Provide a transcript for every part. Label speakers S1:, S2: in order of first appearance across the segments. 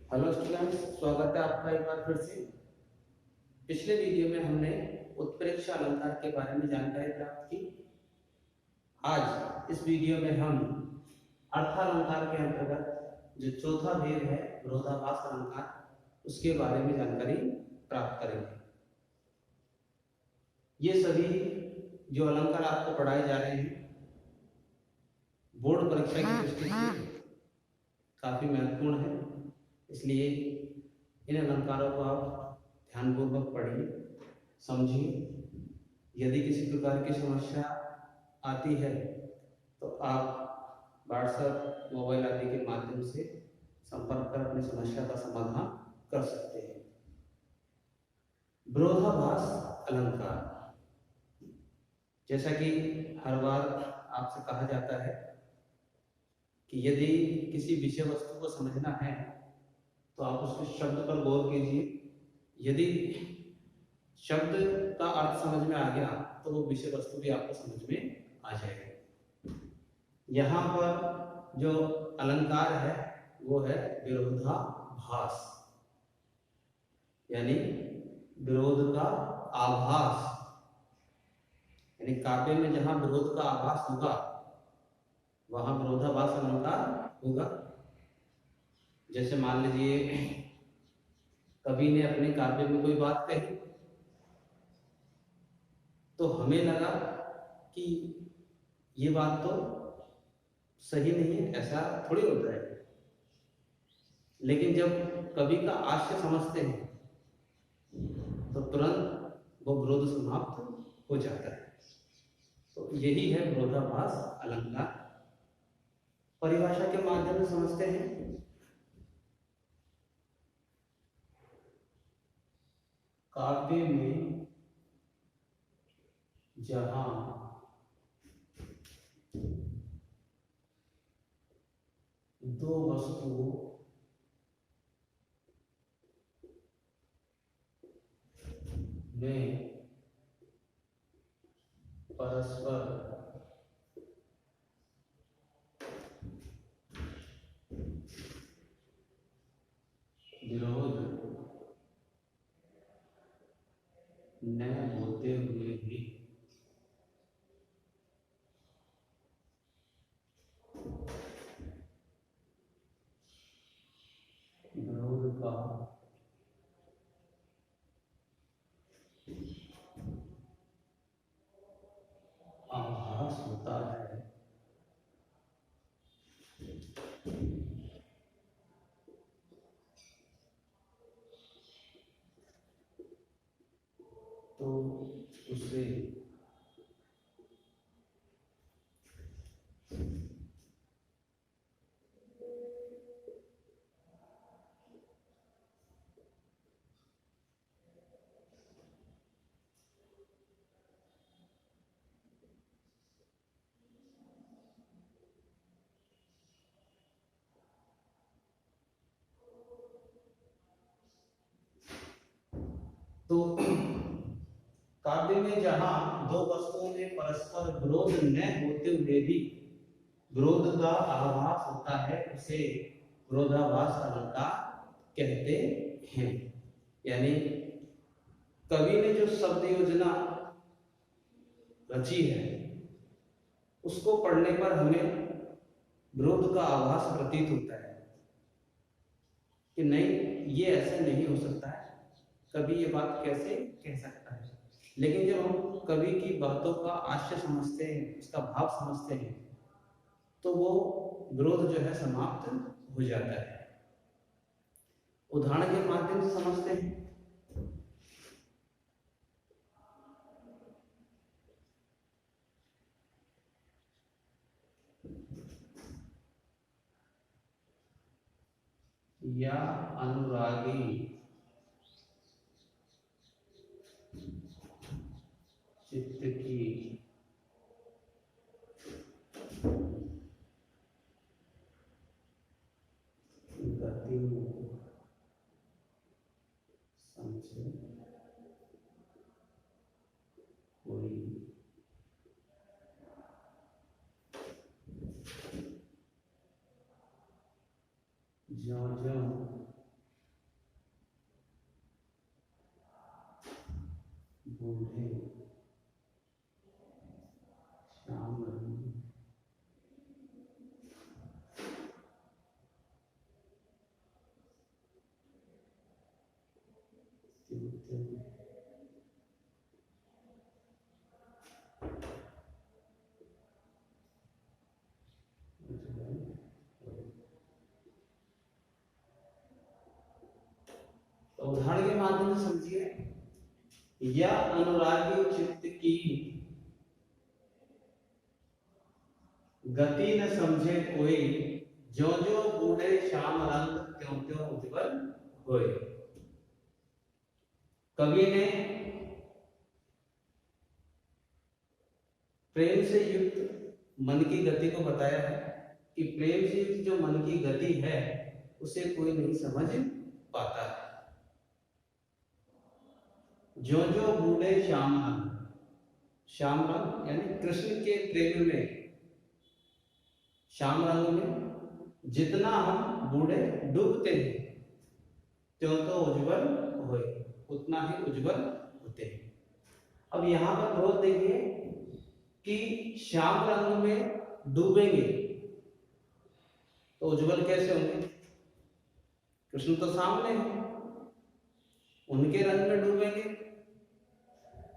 S1: Hello students, स्वागत है आपका एक बार फिर से। पिछले वीडियो में हमने उत्प्रेक्षा अलंकार के बारे में जानकारी प्राप्त की। आज इस वीडियो में हम अर्थालंकार के अंतर्गत जो चौथा भेद है विरोधाभास अलंकार, उसके बारे में जानकारी प्राप्त करेंगे। ये सभी जो अलंकार आपको पढ़ाए जा रहे हैं बोर्ड परीक्षा की दृष्टि से काफी महत्वपूर्ण है, इसलिए इन अलंकारों को आप ध्यानपूर्वक पढ़िए, समझिए। यदि किसी प्रकार की समस्या आती है तो आप व्हाट्सएप, मोबाइल आदि के माध्यम से संपर्क कर अपनी समस्या का समाधान कर सकते हैं। विरोधाभास अलंकार, जैसा कि हर बार आपसे कहा जाता है कि यदि किसी विषय वस्तु को समझना है तो आप उसके शब्द पर गौर कीजिए। यदि शब्द का अर्थ समझ में आ गया तो वो विषय वस्तु भी आपको समझ में आ जाएगी। यहाँ पर जो अलंकार है वो है विरोधाभास, यानी विरोध का आभास। यानी काव्य में जहां विरोध का आभास होगा वहां विरोधाभास अलंकार होगा। जैसे मान लीजिए कवि ने अपने काव्य में कोई बात कही तो हमें लगा कि ये बात तो सही नहीं है, ऐसा थोड़ी होता है। लेकिन जब कवि का आशय समझते हैं तो तुरंत वो विरोध समाप्त हो जाता है। तो यही है विरोधाभास अलंकार। परिभाषा के माध्यम से समझते हैं। काव्य में जहां दो वस्तुओं में परस्पर विरोध न होते हुए भी विरोध का आभास होता है तो उसे तो काव्य में जहां दो वस्तुओं में परस्पर विरोध न होते हुए भी विरोध का आभास होता है उसे विरोधाभास अलंकार कहते हैं। यानी कवि ने जो शब्द योजना रची है उसको पढ़ने पर हमें विरोध का आभास प्रतीत होता है कि नहीं, ये ऐसे नहीं हो सकता है, कवि ये बात कैसे कह सकता है। लेकिन जब हम कवि की बातों का आशय समझते हैं, उसका भाव समझते हैं, तो वो विरोध जो है समाप्त हो जाता है। उदाहरण के माध्यम से समझते हैं। या अनुरागी चित्त की गति समझे कोई ज्यों ज्यों बूढ़े श्याम रंग उदाहरण के माध्यम से समझिए। या अनुरागी चित्त की गति न समझे कोई, जो जो बूढ़े श्याम रंग त्यों त्यों उज्ज्वल होए। कवि ने प्रेम से युक्त मन की गति को बताया है कि प्रेम से युक्त जो मन की गति है उसे कोई नहीं समझ पाता है। जो जो बूढ़े श्याम रंग, श्याम रंग यानी कृष्ण के प्रेम में, श्याम रंग में जितना हम बूढ़े डूबते हैं त्यों तो उज्जवल होए, उतना ही उज्जवल होते हैं। अब यहाँ पर बहुत देखिए कि श्याम रंग में डूबेंगे तो उज्जवल कैसे होंगे? कृष्ण तो सामने हैं, उनके रंग में डूबेंगे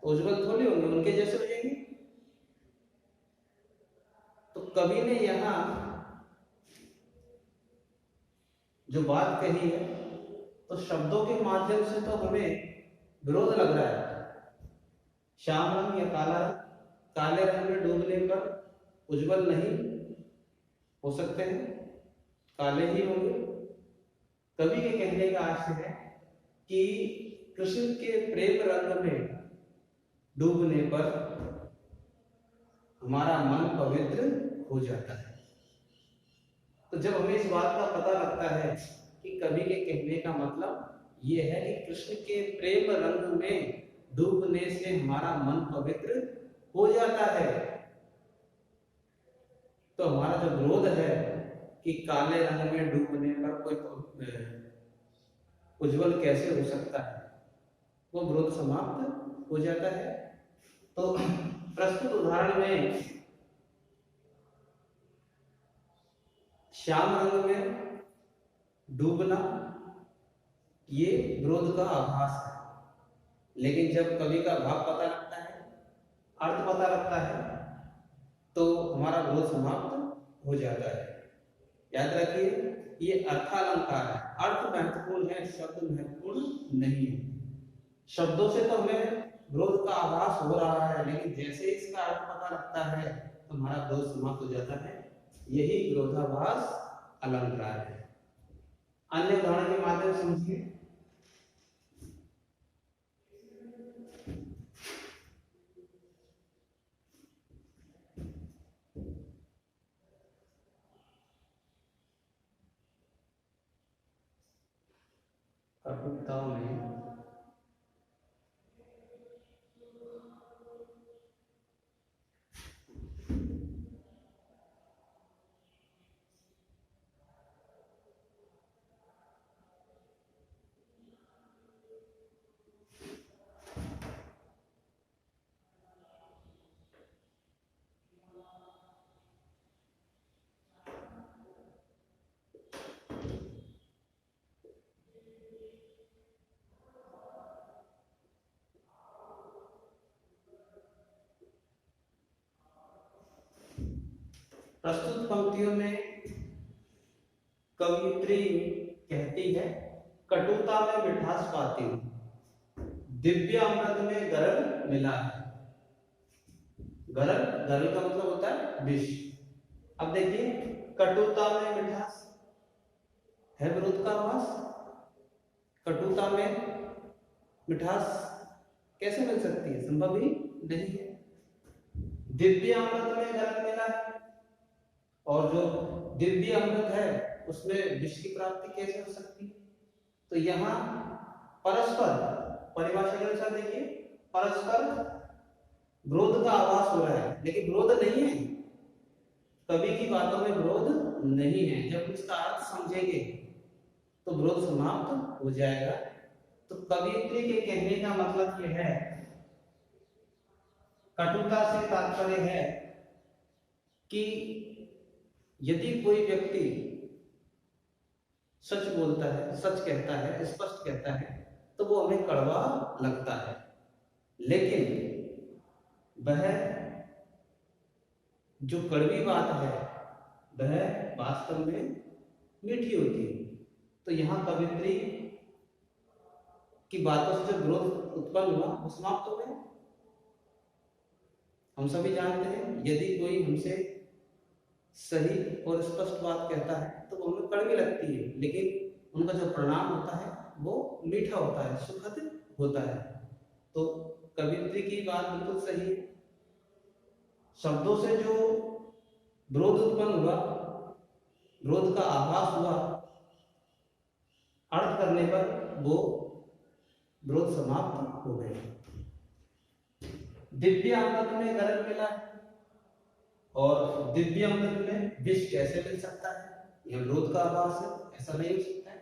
S1: तो उज्जवल थोड़ी होंगे, उनके जैसे हो जाएंगे। तो कवि ने यहाँ जो बात कही है तो शब्दों के माध्यम से तो हमें विरोध लग रहा है। श्याम रंग या काला रंग, काले रंग में डूबने पर उज्जवल नहीं हो सकते हैं, काले ही होंगे। कवि के कहने का आशय है कि कृष्ण के प्रेम रंग में डूबने पर हमारा मन पवित्र हो जाता है। तो जब हमें इस बात का पता लगता है कि कवि के कहने का मतलब ये है कि कृष्ण के प्रेम रंग में डूबने से हमारा मन पवित्र हो जाता है, तो हमारा जो विरोध है कि काले रंग में डूबने पर कोई उज्जवल कैसे हो सकता है, वो विरोध समाप्त हो जाता है। तो प्रस्तुत उदाहरण में श्याम रंग में डूबना ये विरोध का आभास है, लेकिन जब कवि का भाव पता लगता है, अर्थ पता लगता है, तो हमारा विरोध समाप्त हो जाता है। याद रखिए ये अर्थालंकार है, अर्थ महत्वपूर्ण है, शब्द महत्वपूर्ण नहीं है। शब्दों से तो हमें विरोध का आभास हो रहा है, लेकिन जैसे इसका अर्थ पता लगता है तो हमारा विरोध समाप्त हो जाता है। यही विरोधाभास अलंकार है। अन्य उदाहरण के माध्यम से समझिए। कविताओं में प्रस्तुत पंक्तियों में कवियत्री कहती है, कटुता में मिठास पाती हूं, दिव्य अमृत में गरल मिला है। गरल, गरल का मतलब होता है विष। अब देखिए कटुता में मिठास है, विरोध का आभास। कटुता में मिठास कैसे मिल सकती है? संभव ही नहीं है। दिव्य अमृत में गरल मिला है, और जो दिव्य अमृत है उसमें विष की प्राप्ति कैसे हो सकती है? तो यहाँ परस्पर, परिभाषा के अनुसार देखिए, परस्पर विरोध का आभास हो रहा है, लेकिन विरोध नहीं है। कवि की बातों में विरोध नहीं है। जब इसका अर्थ समझेंगे तो विरोध समाप्त हो जाएगा। तो कवियत्री के कहने का मतलब यह है कटुता से तात्पर्य है कि यदि कोई व्यक्ति सच बोलता है, सच कहता है, स्पष्ट कहता है, तो वो हमें कड़वा लगता है, लेकिन वह जो कड़वी बात है वह वास्तव में मीठी होती है। तो यहाँ कवित्री की बातों से जो विरोध उत्पन्न हुआ वो समाप्त हो गया। हम सभी जानते हैं यदि कोई हमसे सही और स्पष्ट बात कहता है तो वो हमें कड़वी लगती है, लेकिन उनका जो परिणाम होता है वो मीठा होता है, सुखद होता है। तो कवित्री की बात बिल्कुल सही है। शब्दों से जो विरोध उत्पन्न हुआ, विरोध का आभास हुआ, अर्थ करने पर वो विरोध समाप्त हो गया। दिव्य अमृत में गरल मिला है और दिव्य अमृत में विष कैसे मिल सकता है? यह विरोध का आभास है, ऐसा नहीं हो सकता है।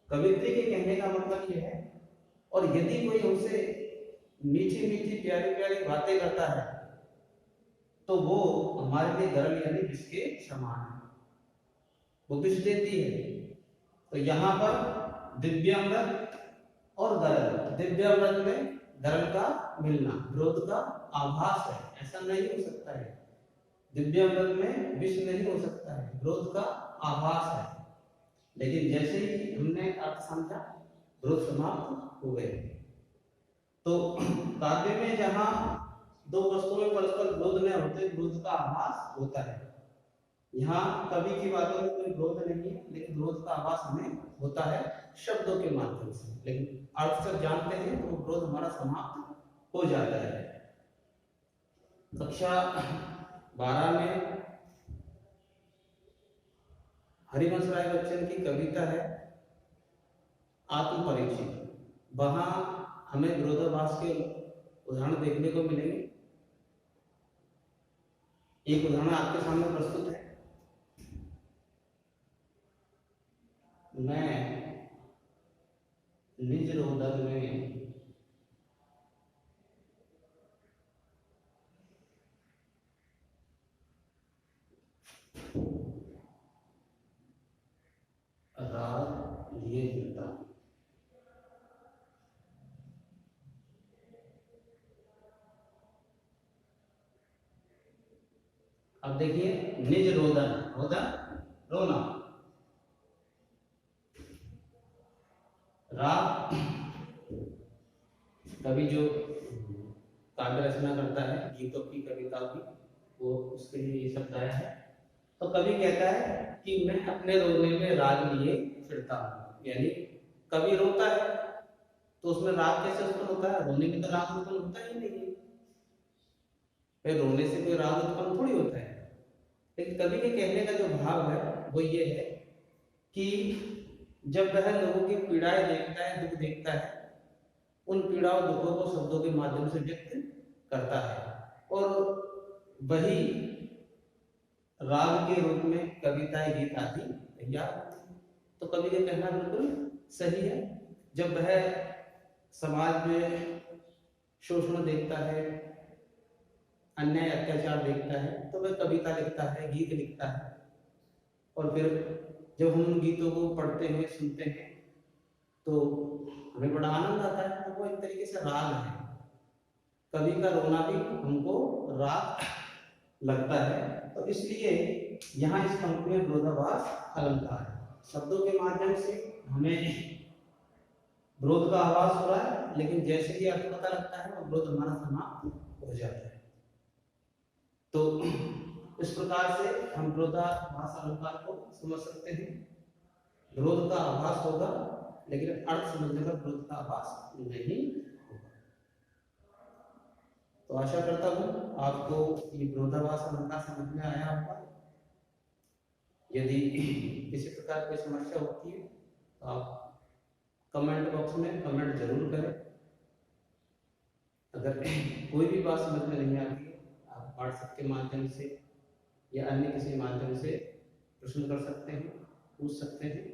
S1: कवित्री के कहने का मतलब यह है, और यदि कोई हमसे मीठी मीठी प्यारी प्यारी बातें करता है तो वो हमारे लिए गरल यानी विष के समान है, वो विष देती है। तो यहाँ पर दिव्य अमृत और गरल, दिव्य अमृत में गरल का मिलना विरोध का आभास है, ऐसा नहीं हो सकता है। दिव्य अमृत में विष नहीं हो सकता है, विरोध का आभास है। लेकिन जैसे ही हमने अर्थ समझा विरोध समाप्त हो गए। तो काव्य में जहाँ दो वस्तुओं में परस्पर विरोध न होते, विरोध का आभास होता है। यहाँ कवि की बातों में कोई विरोध नहीं है, लेकिन विरोध का आभास हमें होता है शब्दों के माध्यम से। लेकिन अर्थ जब जानते हैं तो विरोध हमारा समाप्त हो जाता है। कक्षा 12 में हरिवंश राय बच्चन की कविता है आत्मपरीक्षित। वहां हमें विरोधाभास के उदाहरण देखने को मिलेंगे। एक उदाहरण आपके सामने प्रस्तुत है। मैं निज रोदन में राग लिए फिरता हूं। अब देखिए, निज रोदन, रोदन रोना, राग कवि जो काव्य रचना करता है, गीतों की, कविता की, वो उसके लिए ये शब्द आया है। तो कवि कहता है कि मैं अपने रोने में राग लिए फिरता हूँ, यानी कवि रोता है तो उसमें राग कैसे उत्पन्न होता है? रोने में तो राग उत्पन्न होता ही नहीं है, फिर रोने से कोई राग उत्पन्न थोड़ी होता है। लेकिन कवि के कहने का जो भाव है वो ये है कि जब वह लोगों की पीड़ाएं देखता है, दुख देखता है, उन पीड़ाओं दुखों को शब्दों के माध्यम से व्यक्त करता है, और वही राग के रूप में कविताएं, गीत आदि तैयार होती है। तो कवि का कहना बिल्कुल सही है। जब वह समाज में शोषण देखता है, अन्याय अत्याचार देखता है, तो वह कविता लिखता है, गीत लिखता है, और फिर जब हम उन गीतों को पढ़ते हैं, सुनते हैं, तो हमें बड़ा आनंद आता है। तो वो एक तरीके से राग है। कवि का रोना भी हमको राग लगता है। तो इसलिए यहाँ इस पंक्ति में विरोधाभास अलंकार है। शब्दों के माध्यम से हमें विरोध का आभास हो रहा है, लेकिन जैसे ही अर्थ पता लगता है वो विरोध हमारा समाप्त हो जाता है। तो इस प्रकार से हम विरोधाभास अलंकार को समझ सकते हैं। विरोध का आभास होगा, लेकिन अर्थ समझने का विरोध का आभास नहीं होगा। तो आशा करता हूं आपको ये विरोधाभास अलंकार समझ में आया होगा। यदि किसी प्रकार की समस्या होती है तो आप कमेंट बॉक्स में कमेंट जरूर करें। अगर कोई भी बात समझ में नहीं आती है, आप व्हाट्सएप के माध्यम से या अन्य किसी माध्यम से प्रश्न कर सकते हैं, पूछ सकते हैं।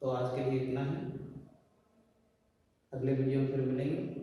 S1: तो आज के लिए इतना ही। अगले वीडियो में फिर मिलेंगे।